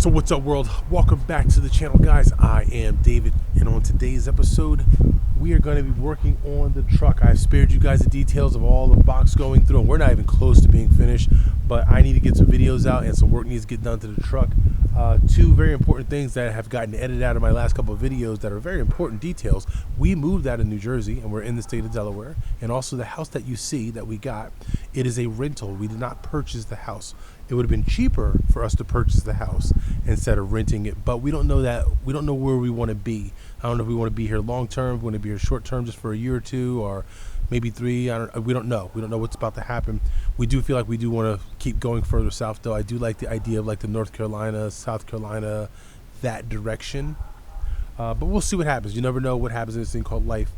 So what's up, world? Welcome back to the channel, guys. I am David, and on today's episode we are going to be working on the truck. I've spared you guys the details of all the box going through, and we're not even close to being finished, but I need to get some videos out and some work needs to get done to the truck. Two very important things that have gotten edited out of my last couple of videos that are very important details. We moved out of New Jersey and we're in the state of Delaware, and also the house that you see that we got, it is a rental. We did not purchase the house. It would have been cheaper for us to purchase the house instead of renting it, but we don't know that. We don't know where we want to be. I don't know if we want to be here long term, we want to be here short term, just for a year or two, or maybe 3. We don't know. We don't know what's about to happen. We do feel like we do want to keep going further south, though. I do like the idea of like the North Carolina, South Carolina, that direction. But we'll see what happens. You never know what happens in this thing called life.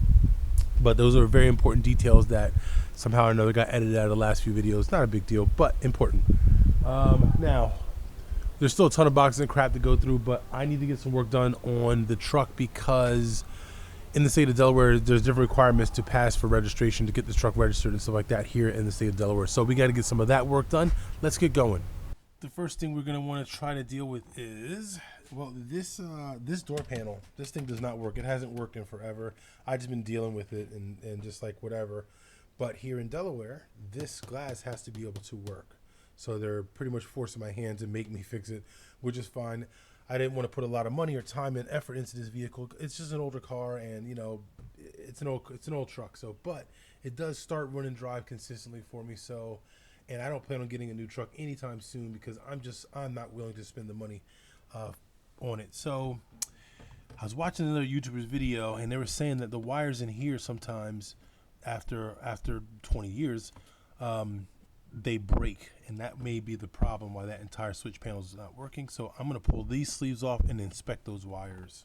But those are very important details that somehow or another got edited out of the last few videos. Not a big deal, but important. Now, there's still a ton of boxes and crap to go through, but I need to get some work done on the truck because in the state of Delaware, there's different requirements to pass for registration to get this truck registered and stuff like that here in the state of Delaware. So we got to get some of that work done. Let's get going. The first thing we're going to want to try to deal with is, well, this door panel. This thing does not work. It hasn't worked in forever. I've just been dealing with it and just like whatever. But here in Delaware, this glass has to be able to work. So they're pretty much forcing my hand to make me fix it, which is fine. I didn't want to put a lot of money or time and effort into this vehicle. It's just an older car, and you know, it's an old truck. So, but it does start, run, and drive consistently for me. So, and I don't plan on getting a new truck anytime soon because I'm not willing to spend the money on it. So, I was watching another YouTuber's video, and they were saying that the wires in here sometimes, after 20 years, they break, and that may be the problem why that entire switch panel is not working. So I'm going to pull these sleeves off and inspect those wires.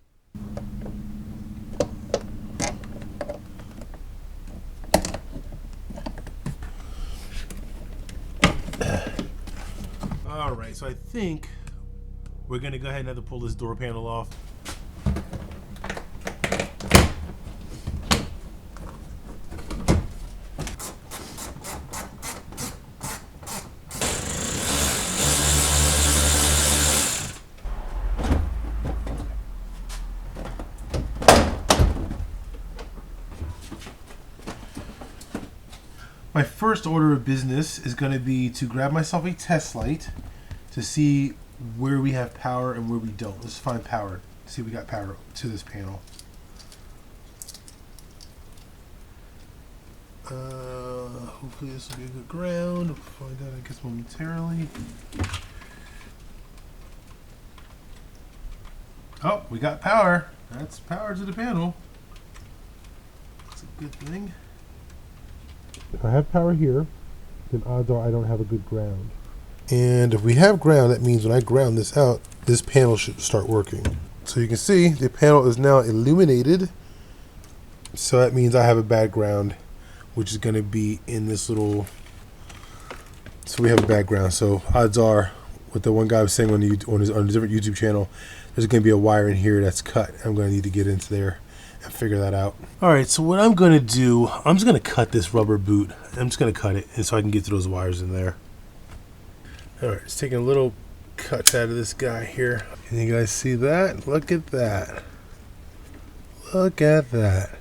All right, so I think we're going to go ahead and have to pull this door panel off. My first order of business is going to be to grab myself a test light to see where we have power and where we don't. Let's find power. See if we got power to this panel. Hopefully this will be a good ground. We'll find out, I guess, momentarily. Oh, we got power. That's power to the panel. That's a good thing. If I have power here, then odds are I don't have a good ground. And if we have ground, that means when I ground this out, this panel should start working. So you can see the panel is now illuminated. So that means I have a bad ground, which is going to be in this little. So we have a bad ground. So odds are, what the one guy was saying on a different YouTube channel, there's going to be a wire in here that's cut. I'm going to need to get into there and figure that out. All right, so what I'm going to do, I'm just going to cut this rubber boot. I'm just going to cut it and so I can get to those wires in there. All right, just taking a little cut out of this guy here. Can you guys see that? Look at that. Look at that.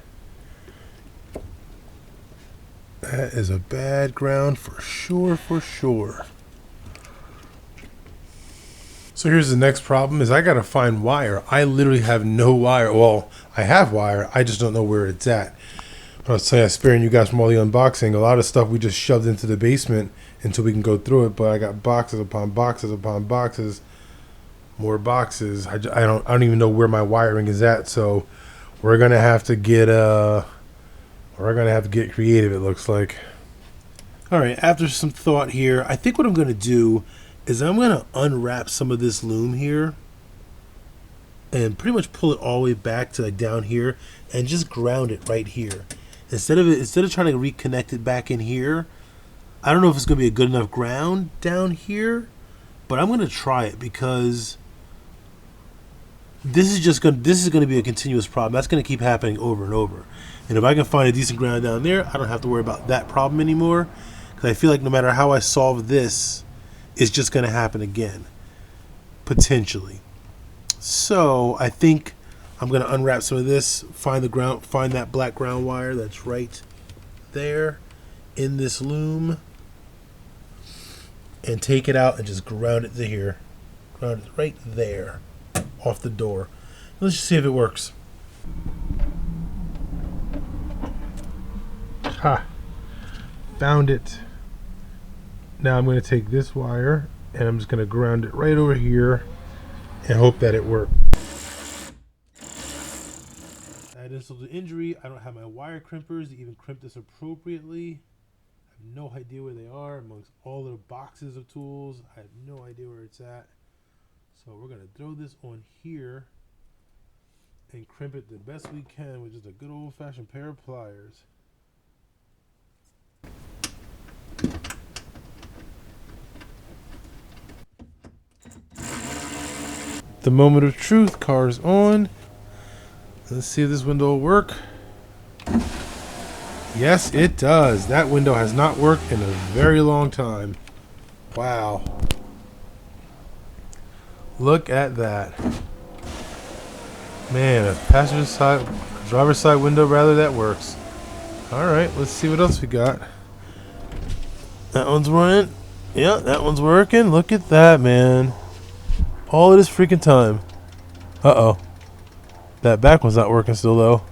That is a bad ground for sure, for sure. So here's the next problem is I got to find wire. I literally have no wire. Well, I have wire. I just don't know where it's at. I was saying, I'm sparing you guys from all the unboxing. A lot of stuff we just shoved into the basement until we can go through it. But I got boxes upon boxes upon boxes, more boxes. I don't even know where my wiring is at. So we're gonna have to get creative. It looks like. All right. After some thought here, I think what I'm gonna do is I'm going to unwrap some of this loom here and pretty much pull it all the way back to like down here and just ground it right here. Instead of trying to reconnect it back in here, I don't know if it's going to be a good enough ground down here, but I'm going to try it because this is going to be a continuous problem. That's going to keep happening over and over. And if I can find a decent ground down there, I don't have to worry about that problem anymore, because I feel like no matter how I solve this, it's just going to happen again. potentially. So I think I'm gonna unwrap some of this, find that black ground wire that's right there in this loom, and take it out and just ground it to here. Ground it right there off the door. Let's just see if it works. Ha! Found it. Now I'm going to take this wire and I'm just going to ground it right over here and hope that it works. I had insult to injury. I don't have my wire crimpers to even crimp this appropriately. I have no idea where they are amongst all the boxes of tools. I have no idea where it's at. So we're going to throw this on here and crimp it the best we can with just a good old-fashioned pair of pliers. The moment of truth, car's on. Let's see if this window will work. Yes, it does. That window has not worked in a very long time. Wow. Look at that. Man, a driver's side window rather, that works. Alright, let's see what else we got. That one's running. Yeah, that one's working. Look at that, man. All of this freaking time. Uh-oh. That back one's not working still, though.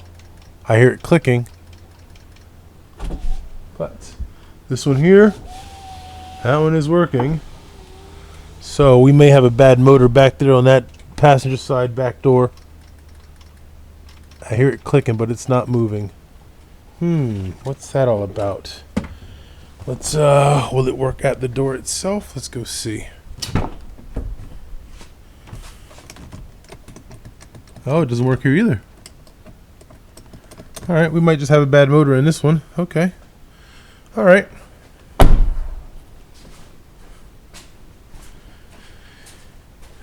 I hear it clicking. But this one here, that one is working. So we may have a bad motor back there on that passenger side back door. I hear it clicking, but it's not moving. What's that all about? Let's, will it work at the door itself? Let's go see. Oh, it doesn't work here either. Alright, we might just have a bad motor in this one. Okay. Alright.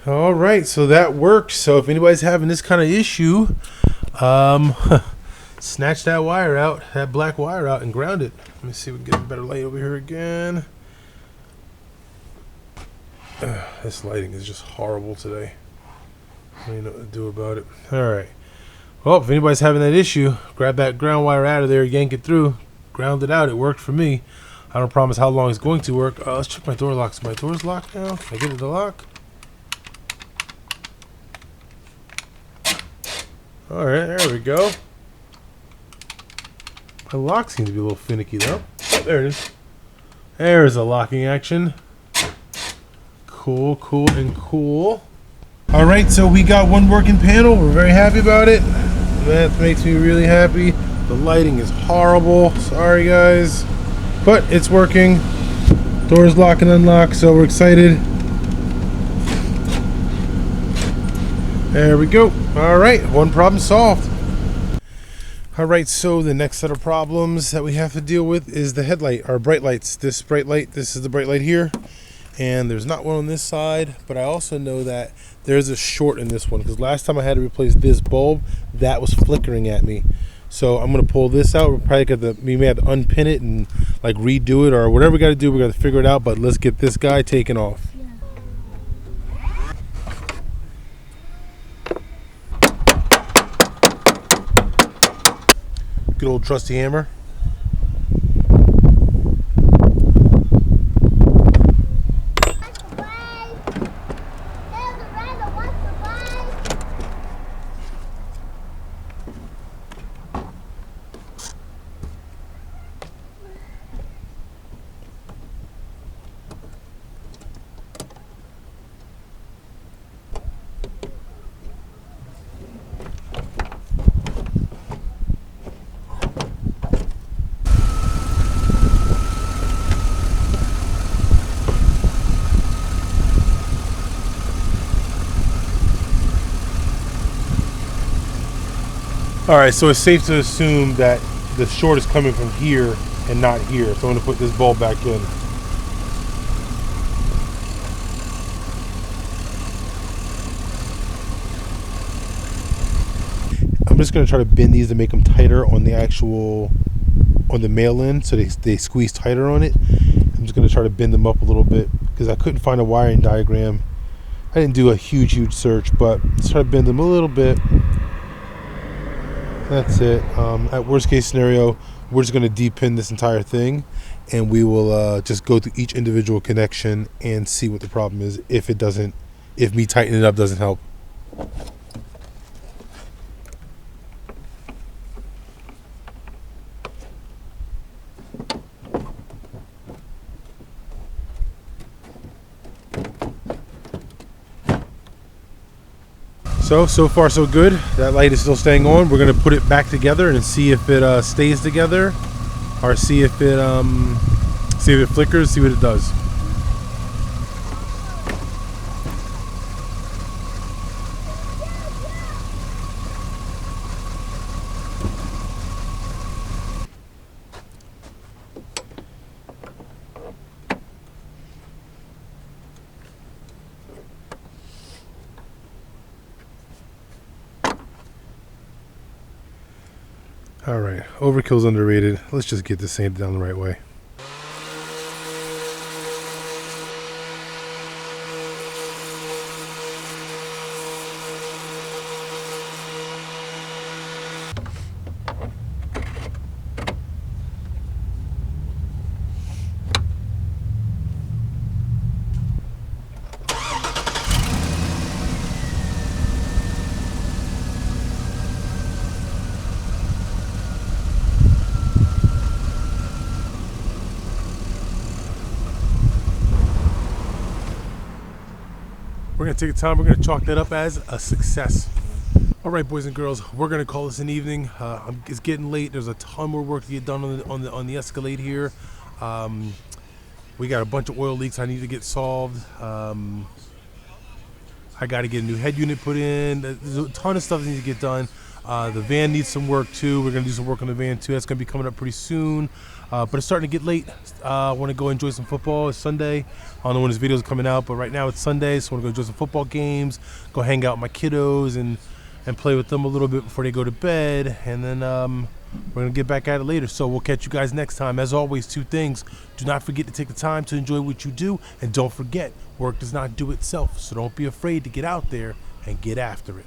Alright, so that works. So if anybody's having this kind of issue, snatch that wire out, that black wire out, and ground it. Let me see if we can get a better light over here again. This lighting is just horrible today. I don't even know what to do about it. Alright. Well, if anybody's having that issue, grab that ground wire out of there, yank it through, ground it out. It worked for me. I don't promise how long it's going to work. Let's check my door locks. My door's locked now. Can I get it to lock? Alright, there we go. My lock seems to be a little finicky though. Oh, there it is. There's a locking action. Cool, cool, and cool. Alright, so we got one working panel. We're very happy about it. That makes me really happy. The lighting is horrible. Sorry, guys. But it's working. Doors lock and unlock, so we're excited. There we go. Alright, one problem solved. Alright, so the next set of problems that we have to deal with is the headlight, our bright lights. This bright light, this is the bright light here. And there's not one on this side, but I also know that there's a short in this one because last time I had to replace this bulb, that was flickering at me. So I'm gonna pull this out. We're probably we may have to unpin it and like redo it or whatever we gotta do. We gotta figure it out, but let's get this guy taken off. Good old trusty hammer. Alright, so it's safe to assume that the short is coming from here and not here. So I'm going to put this bulb back in. I'm just going to try to bend these to make them tighter on the actual, on the male end, so they squeeze tighter on it. I'm just going to try to bend them up a little bit because I couldn't find a wiring diagram I didn't do a huge search, but started bending them a little bit. That's it. At worst case scenario, we're just going to de-pin this entire thing, and we will just go through each individual connection and see what the problem is. If me tightening it up doesn't help. So far so good. That light is still staying on. We're gonna put it back together and see if it stays together, or see if it flickers. See what it does. Alright, overkill's underrated. Let's just get this sanded down the right way. We're going to take the time. We're going to chalk that up as a success. All right, boys and girls, we're going to call this an evening. It's getting late. There's a ton more work to get done on the Escalade here. We got a bunch of oil leaks I need to get solved. I got to get a new head unit put in. There's a ton of stuff that needs to get done. The van needs some work too. We're going to do some work on the van too. That's going to be coming up pretty soon. But it's starting to get late. I want to go enjoy some football. It's Sunday. I don't know when this video is coming out, but right now it's Sunday, so I want to go enjoy some football games, go hang out with my kiddos and play with them a little bit before they go to bed. And then we're going to get back at it later. So we'll catch you guys next time. As always, two things. Do not forget to take the time to enjoy what you do. And don't forget, work does not do itself. So don't be afraid to get out there and get after it.